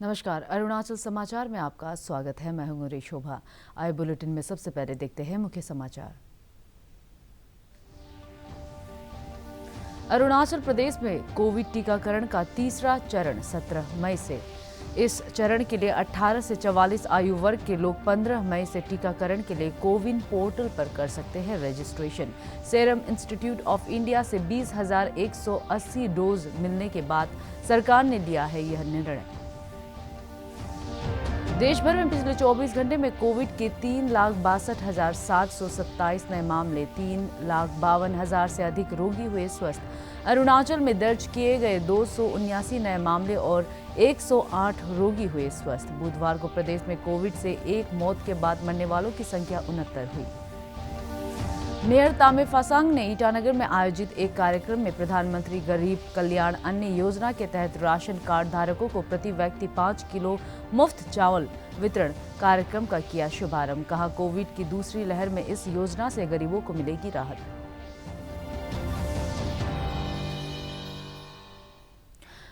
नमस्कार, अरुणाचल समाचार में आपका स्वागत है। मैं हूं शोभा। आए बुलेटिन में सबसे पहले देखते हैं मुख्य समाचार। अरुणाचल प्रदेश में कोविड टीकाकरण का तीसरा चरण 17 मई से। इस चरण के लिए 18 से 44 आयु वर्ग के लोग 15 मई से टीकाकरण के लिए कोविन पोर्टल पर कर सकते हैं registration. Serum institute of India से 20,180 डोज मिलने के बाद सरकार ने लिया है यह निर्णय। देश भर में पिछले 24 घंटे में कोविड के 3,62,727 नए मामले, 3,52,000 से अधिक रोगी हुए स्वस्थ। अरुणाचल में दर्ज किए गए 279 नए मामले और 108 रोगी हुए स्वस्थ। बुधवार को प्रदेश में कोविड से एक मौत के बाद मरने वालों की संख्या 69 हुई। मेयर तामे फासांग ने ईटानगर में आयोजित एक कार्यक्रम में प्रधानमंत्री गरीब कल्याण अन्न योजना के तहत राशन कार्ड धारकों को प्रति व्यक्ति 5 किलो मुफ्त चावल वितरण कार्यक्रम का किया शुभारंभ। कहा, कोविड की दूसरी लहर में इस योजना से गरीबों को मिलेगी राहत।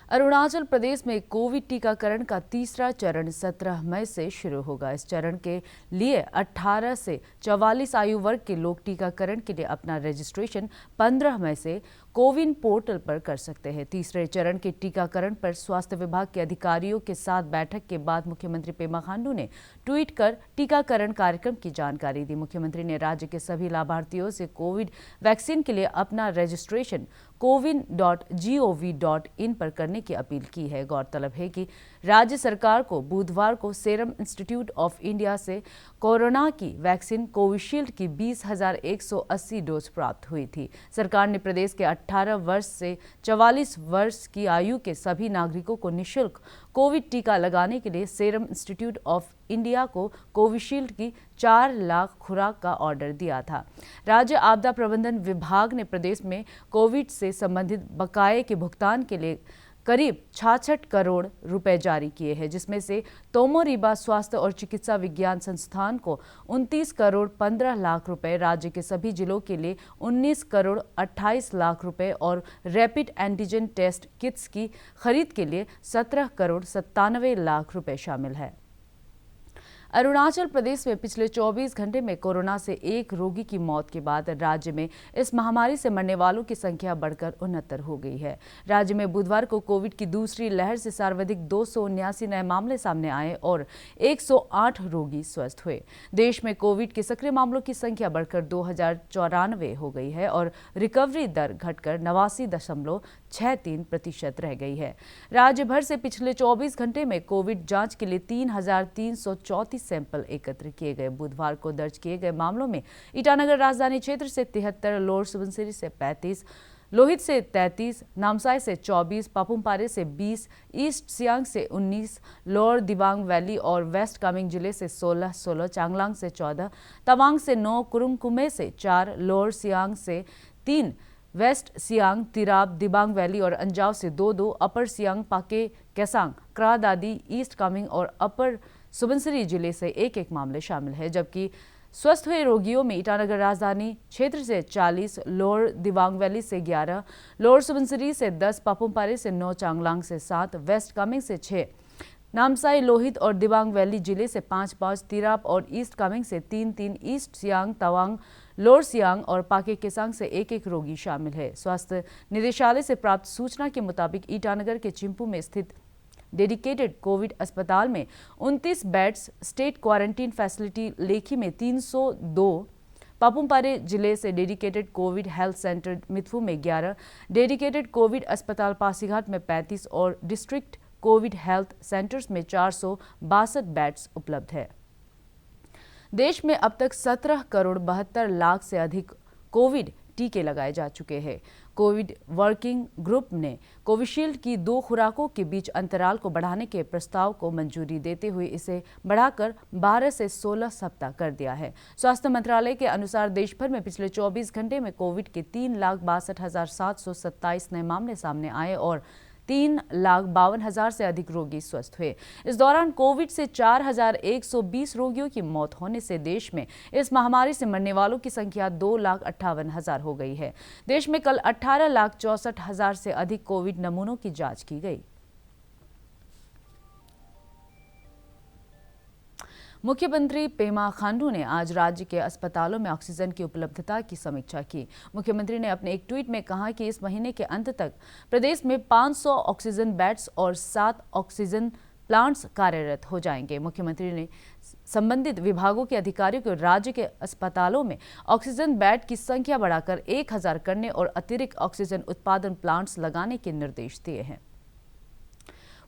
अरुणाचल प्रदेश में कोविड टीकाकरण का तीसरा चरण 17 मई से शुरू होगा। इस चरण के लिए 18 से 44 आयु वर्ग के लोग टीकाकरण के लिए अपना रजिस्ट्रेशन 15 मई से कोविन पोर्टल पर कर सकते हैं। तीसरे चरण के टीकाकरण पर स्वास्थ्य विभाग के अधिकारियों के साथ बैठक के बाद मुख्यमंत्री पेमा खांडू ने ट्वीट कर टीकाकरण कार्यक्रम की जानकारी दी। मुख्यमंत्री ने राज्य के सभी लाभार्थियों से कोविड वैक्सीन के लिए अपना रजिस्ट्रेशन cowin.gov.in पर करने की अपील की है। गौरतलब है कि राज्य सरकार को बुधवार को सीरम इंस्टीट्यूट ऑफ इंडिया से कोरोना की वैक्सीन कोविशील्ड की 20,180 डोज प्राप्त हुई थी। सरकार ने प्रदेश के 18 वर्ष से 44 वर्ष की आयु के सभी नागरिकों को निःशुल्क कोविड टीका लगाने के लिए सीरम इंस्टीट्यूट ऑफ इंडिया को कोविशील्ड की 4 लाख खुराक का ऑर्डर दिया था। राज्य आपदा प्रबंधन विभाग ने प्रदेश में कोविड से संबंधित बकाये के भुगतान के लिए करीब 66 करोड़ रुपए जारी किए हैं, जिसमें से तोमो रिबा स्वास्थ्य और चिकित्सा विज्ञान संस्थान को 29 करोड़ 15 लाख रुपए, राज्य के सभी जिलों के लिए 19 करोड़ 28 लाख रुपए और रैपिड एंटीजन टेस्ट किट्स की खरीद के लिए 17 करोड़ 97 लाख रुपए शामिल है। अरुणाचल प्रदेश में पिछले 24 घंटे में कोरोना से एक रोगी की मौत के बाद राज्य में इस महामारी से मरने वालों की संख्या बढ़कर 69 हो गई है। राज्य में बुधवार को कोविड की दूसरी लहर से सर्वाधिक 279 नए मामले सामने आए और 108 रोगी स्वस्थ हुए। देश में कोविड के सक्रिय मामलों की संख्या बढ़कर 2,094 हो गई है और रिकवरी दर घटकर 89.63% रह गई है। राज्य भर से पिछले 24 घंटे में कोविड जांच के लिए 3,334 सैंपल एकत्र किए गए। बुधवार को दर्ज किए गए मामलों में ईटानगर राजधानी क्षेत्र से 73, लोअर सुबनसिरी से 35, लोहित से 33, नामसाई से 24, पापुमपारे से 20, ईस्ट सियांग से 19, लोअर दिबांग वैली और वेस्ट कामेंग जिले से 16, चांगलांग से 14, तवांग से 9, कुरुंग से 4, लोअर सियांग से 3, वेस्ट सियांग, तिराप, दिबांग वैली और अंजाव से 2, अपर सियांग, पाके केसांग, क्रा दादी, ईस्ट कामेंग और अपर सुबनसिरी जिले से 1 मामले शामिल है। जबकि स्वस्थ हुए रोगियों में ईटानगर राजधानी क्षेत्र से 40, लोअर दिबांग वैली से 11, लोअर सुबनसिरी से 10, पापुमपारे से 9, चांगलांग से 7, वेस्ट कामेंग से 6, नामसाई, लोहित और दिबांग वैली जिले से 5, तिराप और ईस्ट कामेंग से 3, ईस्ट सियांग, तवांग, लोअर सियांग और पाके केसांग से 1 रोगी शामिल है। स्वास्थ्य निदेशालय से प्राप्त सूचना के मुताबिक ईटानगर के चिंपू में स्थित डेडिकेटेड कोविड अस्पताल में 29 beds, state quarantine facility Lekhi में 302, पापुमपारे जिले से डेडिकेटेड कोविड हेल्थ सेंटर मिथु में 11, डेडिकेटेड कोविड अस्पताल पासीघाट में 35 और डिस्ट्रिक्ट कोविड हेल्थ सेंटर्स में 462 बेड्स उपलब्ध है। देश में अब तक 17 करोड़ 72 लाख से अधिक कोविड टीके लगाए जा चुके हैं। कोविड वर्किंग ग्रुप ने कोविशील्ड की 2 खुराकों के बीच अंतराल को बढ़ाने के प्रस्ताव को मंजूरी देते हुए इसे बढ़ाकर 12 से 16 सप्ताह कर दिया है। स्वास्थ्य मंत्रालय के अनुसार देश भर में पिछले 24 घंटे में कोविड के 3,62,727 नए मामले सामने आए और 3,52,000 से अधिक रोगी स्वस्थ हुए। इस दौरान कोविड से 4,120 रोगियों की मौत होने से देश में इस महामारी से मरने वालों की संख्या 2,58,000 हो गई है। देश में कल 18,64,000 से अधिक कोविड नमूनों की जांच की गई। मुख्यमंत्री पेमा खांडू ने आज राज्य के अस्पतालों में ऑक्सीजन की उपलब्धता की समीक्षा की। मुख्यमंत्री ने अपने एक ट्वीट में कहा कि इस महीने के अंत तक प्रदेश में 500 ऑक्सीजन बेड्स और 7 ऑक्सीजन प्लांट्स कार्यरत हो जाएंगे। मुख्यमंत्री ने संबंधित विभागों के अधिकारियों को राज्य के अस्पतालों में ऑक्सीजन बेड की संख्या बढ़ाकर 1000 करने और अतिरिक्त ऑक्सीजन उत्पादन प्लांट्स लगाने के निर्देश दिए हैं।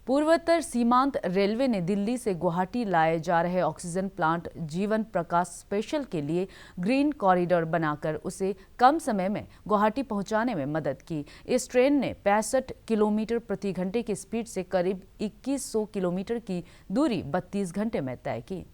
पूर्वोत्तर सीमांत रेलवे ने दिल्ली से गुवाहाटी लाए जा रहे ऑक्सीजन प्लांट जीवन प्रकाश स्पेशल के लिए ग्रीन कॉरिडोर बनाकर उसे कम समय में गुवाहाटी पहुंचाने में मदद की। इस ट्रेन ने 65 किलोमीटर प्रति घंटे की स्पीड से करीब 2100 किलोमीटर की दूरी 32 घंटे में तय की।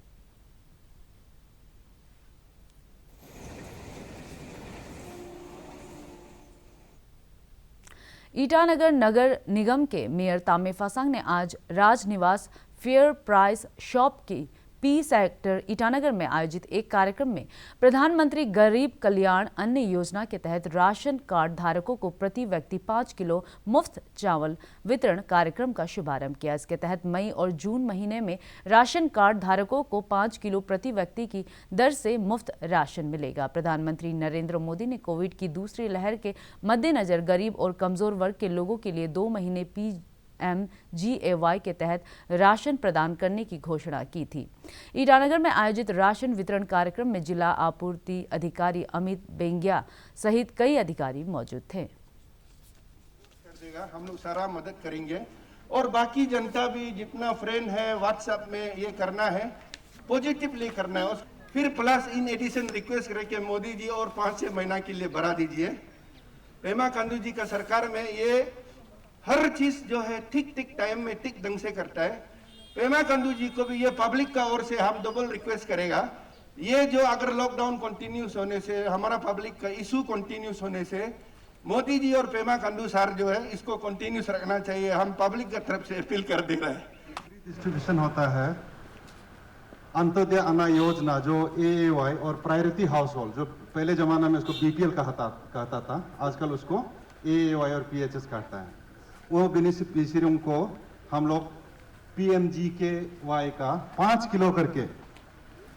ईटानगर नगर निगम के मेयर तामे फासांग ने आज राजनिवास फेयर प्राइस शॉप की पी सेक्टर ईटानगर में आयोजित एक कार्यक्रम में प्रधानमंत्री गरीब कल्याण अन्न योजना के तहत राशन कार्ड धारकों को प्रति व्यक्ति 5 किलो मुफ्त चावल वितरण कार्यक्रम का शुभारंभ किया। इसके तहत मई और जून महीने में राशन कार्ड धारकों को 5 किलो प्रति व्यक्ति की दर से मुफ्त राशन मिलेगा। प्रधानमंत्री नरेंद्र मोदी ने कोविड की दूसरी लहर के मद्देनजर गरीब और कमजोर वर्ग के लोगों के लिए 2 महीने PMGAY के तहत राशन प्रदान करने की घोषणा की थी। ईटानगर में आयोजित राशन वितरण कार्यक्रम में जिला आपूर्ति अधिकारी अमित बेंगिया सहित कई अधिकारी मौजूद थे। हम लोग सारा मदद करेंगे और बाकी जनता भी जितना फ्रेंड है व्हाट्सएप में ये करना है, पॉजिटिवली करना है। फिर प्लस इन एडिशन रिक्वेस्ट करके मोदी जी और 5-6 महीना के लिए बढ़ा दीजिए। पेमा खांडू जी का सरकार में ये हर चीज जो है ठीक टाइम में ठीक ढंग से करता है। पेमा खांडू जी को भी ये पब्लिक का ओर से हम डबल रिक्वेस्ट करेगा, ये जो अगर लॉकडाउन कंटिन्यूस होने से हमारा पब्लिक का इशू कंटिन्यूस होने से मोदी जी और पेमा खांडू सर जो है इसको कंटिन्यूस रखना चाहिए। हम पब्लिक की तरफ से अपील कर दे रहे हैं। डिस्ट्रीब्यूशन होता है अंत्योदय अन्न योजना जो AAY और प्रायोरिटी हाउस होल्ड जो पहले जमाना में उसको BPL कहता था, आजकल उसको AAY और PHS कहता है। वो बेनिफिशियरियों को हम लोग PMGAY का 5 किलो करके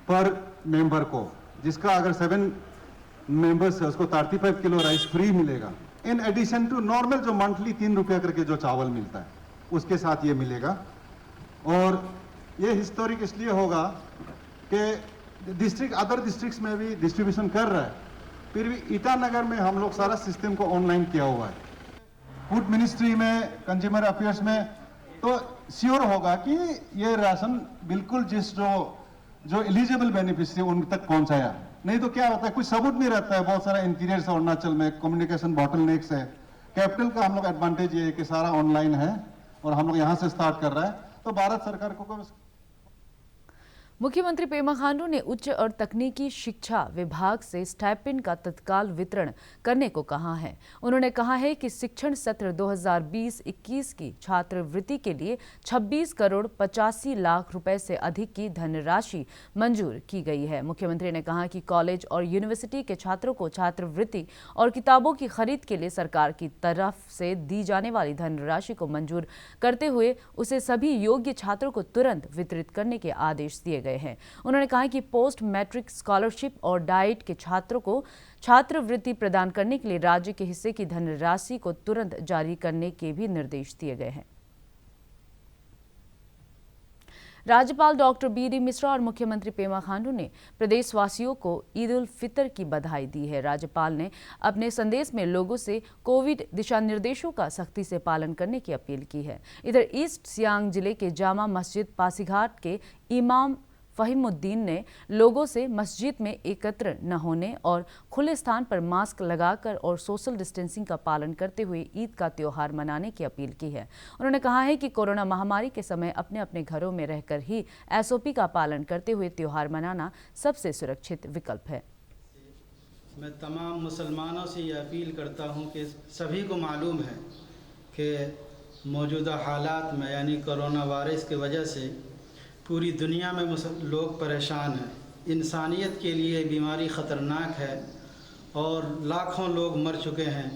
पर मेंबर को, जिसका अगर 7 मेंबर्स है उसको 35 किलो राइस फ्री मिलेगा। इन एडिशन टू नॉर्मल जो मंथली 3 रुपया करके जो चावल मिलता है उसके साथ ये मिलेगा। और ये हिस्टोरिक इसलिए होगा कि अदर डिस्ट्रिक्ट्स में भी डिस्ट्रीब्यूशन कर रहा है, फिर भी ईटानगर में हम लोग सारा सिस्टम को ऑनलाइन किया हुआ है। फूड मिनिस्ट्री में, कंज्यूमर अफेयर्स में तो श्योर होगा कि ये राशन बिल्कुल जो एलिजिबल बेनिफिशियरी उन तक पहुंचाया। नहीं तो क्या होता है, कुछ सबूत नहीं रहता है। बहुत सारा इंटीरियर से अरुणाचल में कम्युनिकेशन बॉटलनेक्स है। कैपिटल का हम लोग एडवांटेज ये है कि सारा ऑनलाइन है और हम लोग यहाँ से स्टार्ट कर रहा है। तो भारत सरकार को मुख्यमंत्री पेमा खांडू ने उच्च और तकनीकी शिक्षा विभाग से स्टाइपेंड का तत्काल वितरण करने को कहा है। उन्होंने कहा है कि शिक्षण सत्र 2020-21 की छात्रवृत्ति के लिए 26 करोड़ 85 लाख रुपए से अधिक की धनराशि मंजूर की गई है। मुख्यमंत्री ने कहा कि कॉलेज और यूनिवर्सिटी के छात्रों को छात्रवृत्ति और किताबों की खरीद के लिए सरकार की तरफ से दी जाने वाली धनराशि को मंजूर करते हुए उसे सभी योग्य छात्रों को तुरंत वितरित करने के आदेश दिए गए हैं। उन्होंने कहा कि पोस्ट मैट्रिक स्कॉलरशिप और डाइट के छात्रों को छात्रवृत्ति प्रदान करने के लिए राज्य के हिस्से की धनराशि को तुरंत जारी करने के भी निर्देश दिए गए हैं। राज्यपाल डॉक्टर BD मिश्रा और मुख्यमंत्री पेमा खांडू ने प्रदेशवासियों को ईद उल फितर की बधाई दी है। राज्यपाल ने अपने संदेश में लोगों से कोविड दिशा निर्देशों का सख्ती से पालन करने की अपील की है। इधर ईस्ट सियांग जिले के जामा मस्जिद पासीघाट के इमाम फहीमुद्दीन ने लोगों से मस्जिद में एकत्र न होने और खुले स्थान पर मास्क लगाकर और सोशल डिस्टेंसिंग का पालन करते हुए ईद का त्योहार मनाने की अपील की है। उन्होंने कहा है कि कोरोना महामारी के समय अपने अपने घरों में रहकर ही SOP का पालन करते हुए त्योहार मनाना सबसे सुरक्षित विकल्प है। मैं तमाम मुसलमानों से ये अपील करता हूँ कि सभी को मालूम है कि मौजूदा हालात में यानी कोरोना वायरस की वजह से पूरी दुनिया में लोग परेशान हैं। इंसानियत के लिए बीमारी ख़तरनाक है और लाखों लोग मर चुके हैं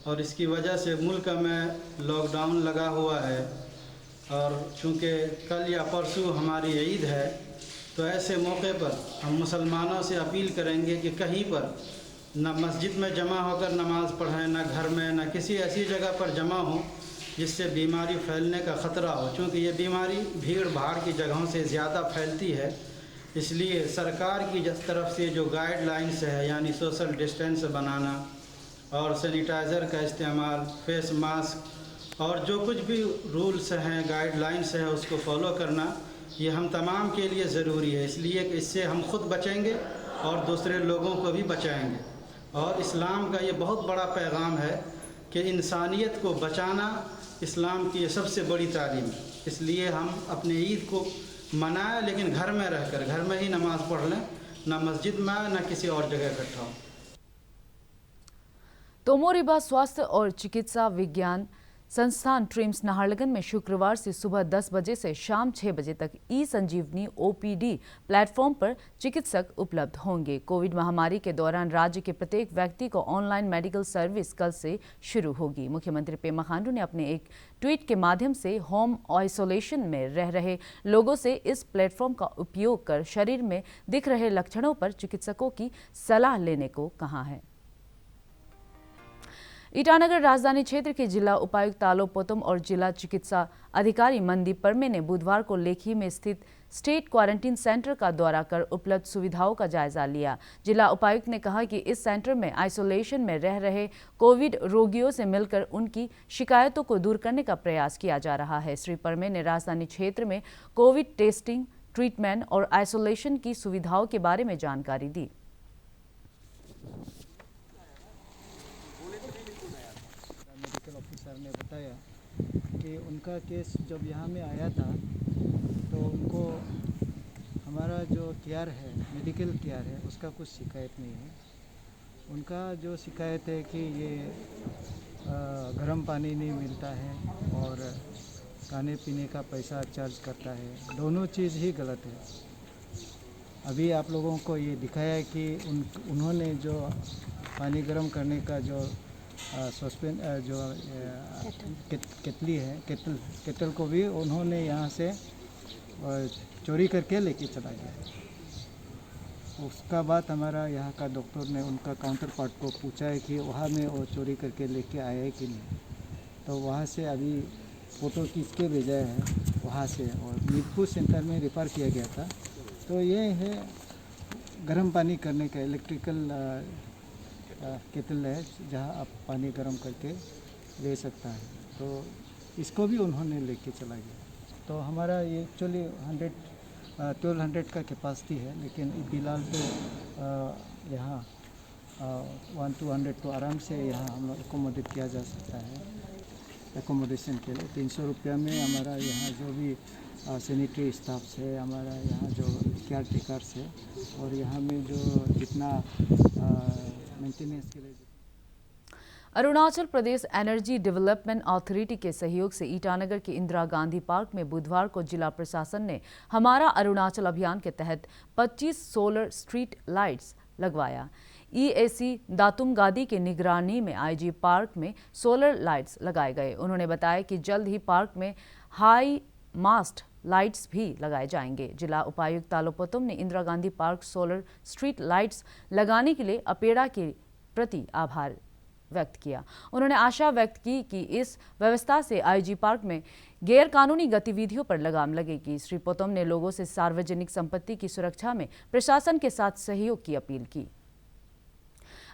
और इसकी वजह से मुल्क में लॉकडाउन लगा हुआ है। और चूँकि कल या परसों हमारी ईद है तो ऐसे मौके पर हम मुसलमानों से अपील करेंगे कि कहीं पर न मस्जिद में जमा होकर नमाज़ पढ़ें, न घर में, न किसी ऐसी जगह पर जमा हो जिससे बीमारी फैलने का ख़तरा हो, क्योंकि ये बीमारी भीड़ भाड़ की जगहों से ज़्यादा फैलती है। इसलिए सरकार की तरफ से जो गाइडलाइंस है, यानी सोशल डिस्टेंस बनाना और सैनिटाइज़र का इस्तेमाल, फेस मास्क और जो कुछ भी रूल्स हैं, गाइडलाइंस है, उसको फॉलो करना, ये हम तमाम के लिए ज़रूरी है। इसलिए कि इससे हम खुद बचेंगे और दूसरे लोगों को भी बचाएंगे। और इस्लाम का ये बहुत बड़ा पैगाम है कि इंसानियत को बचाना इस्लाम की सबसे बड़ी तालीम है। इसलिए हम अपने ईद को मनाएं, लेकिन घर में रहकर, घर में ही नमाज़ पढ़ लें, ना मस्जिद में ना किसी और जगह इकट्ठा हो। तोमो रिबा स्वास्थ्य और चिकित्सा विज्ञान संस्थान ट्रिम्स नाहरलगुन में शुक्रवार से सुबह 10 बजे से शाम 6 बजे तक ई संजीवनी ओपीडी प्लेटफॉर्म पर चिकित्सक उपलब्ध होंगे। कोविड महामारी के दौरान राज्य के प्रत्येक व्यक्ति को ऑनलाइन मेडिकल सर्विस कल से शुरू होगी। मुख्यमंत्री पेमा खांडू ने अपने एक ट्वीट के माध्यम से होम आइसोलेशन में रह रहे लोगों से इस प्लेटफॉर्म का उपयोग कर शरीर में दिख रहे लक्षणों पर चिकित्सकों की सलाह लेने को कहा है। ईटानगर राजधानी क्षेत्र के जिला उपायुक्त तालो पोतुम और जिला चिकित्सा अधिकारी मनदीप परमे ने बुधवार को लेखी में स्थित स्टेट क्वारंटीन सेंटर का दौरा कर उपलब्ध सुविधाओं का जायजा लिया। जिला उपायुक्त ने कहा कि इस सेंटर में आइसोलेशन में रह रहे कोविड रोगियों से मिलकर उनकी शिकायतों को दूर करने का प्रयास किया जा रहा है। श्री परमे ने राजधानी क्षेत्र में कोविड टेस्टिंग, ट्रीटमेंट और आइसोलेशन की सुविधाओं के बारे में जानकारी दी। मेडिकल ऑफिसर ने बताया कि उनका केस जब यहाँ में आया था तो उनको हमारा जो केयर है, मेडिकल केयर है, उसका कुछ शिकायत नहीं है। उनका जो शिकायत है कि ये गर्म पानी नहीं मिलता है और खाने पीने का पैसा चार्ज करता है, दोनों चीज़ ही गलत है। अभी आप लोगों को ये दिखाया है कि उन्होंने जो पानी गर्म करने का जो सस्पेंड जो केतली है, केटल को भी उन्होंने यहाँ से चोरी करके लेके चला गया। उसका बाद हमारा यहाँ का डॉक्टर ने उनका काउंटर पार्ट को पूछा है कि वहाँ में वो चोरी करके लेके आया है कि नहीं, तो वहाँ से अभी फ़ोटो खींच के भेजा है वहाँ से, और मीरपुर सेंटर में रेफर किया गया था। तो ये है गर्म पानी करने का इलेक्ट्रिकल केटल है जहाँ आप पानी गर्म करके ले सकता है, तो इसको भी उन्होंने लेके चला गया। तो हमारा ये एक्चुअली 1200 का कैपेसिटी है, लेकिन फिलहाल तो यहाँ 1-200 तो आराम से यहाँ हम लोग एकोमोडेट किया जा सकता है। एकोमोडेशन के लिए 300 रुपया में हमारा यहाँ जो भी सैनिटरी स्टाफ्स है, हमारा यहाँ जो केयर टेकर्स है, और यहाँ में जो जितना मेंटेनेंस के लिए। Arunachal Pradesh energy development authority के सहयोग से ईटानगर के इंदिरा गांधी पार्क में बुधवार को जिला प्रशासन ने हमारा अरुणाचल अभियान के तहत 25 सोलर स्ट्रीट लाइट्स लगवाया। ईएसी दातुम गादी के निगरानी में आईजी पार्क में सोलर लाइट्स लगाए गए। उन्होंने बताया कि जल्द ही पार्क में हाई मास्ट लाइट्स भी लगाए जाएंगे। जिला उपायुक्त तालो पोतुम ने Indira Gandhi park solar street lights लगाने के लिए अपेड़ा के प्रति आभार व्यक्त किया। उन्होंने आशा व्यक्त की कि इस व्यवस्था से आईजी पार्क में गैर कानूनी गतिविधियों पर लगाम लगेगी। श्री पोतुम ने लोगों से सार्वजनिक संपत्ति की सुरक्षा में प्रशासन के साथ सहयोग की अपील की।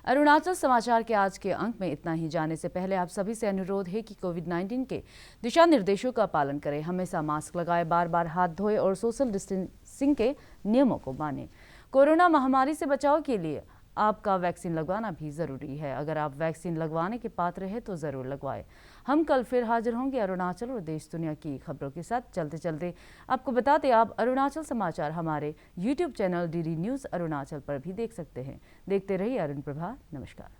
अरुणाचल समाचार के आज के अंक में इतना ही। जाने से पहले आप सभी से अनुरोध है कि कोविड-19 के दिशा निर्देशों का पालन करें, हमेशा मास्क लगाएं, बार-बार हाथ धोएं और सोशल डिस्टेंसिंग के नियमों को मानें। कोरोना महामारी से बचाव के लिए आपका वैक्सीन लगवाना भी ज़रूरी है। अगर आप वैक्सीन लगवाने के पात्र हैं तो ज़रूर लगवाएं। हम कल फिर हाजिर होंगे अरुणाचल और देश दुनिया की खबरों के साथ। चलते चलते आपको बताते आप अरुणाचल समाचार हमारे YouTube channel DD news Arunachal पर भी देख सकते हैं। देखते रहिए अरुण प्रभा। नमस्कार।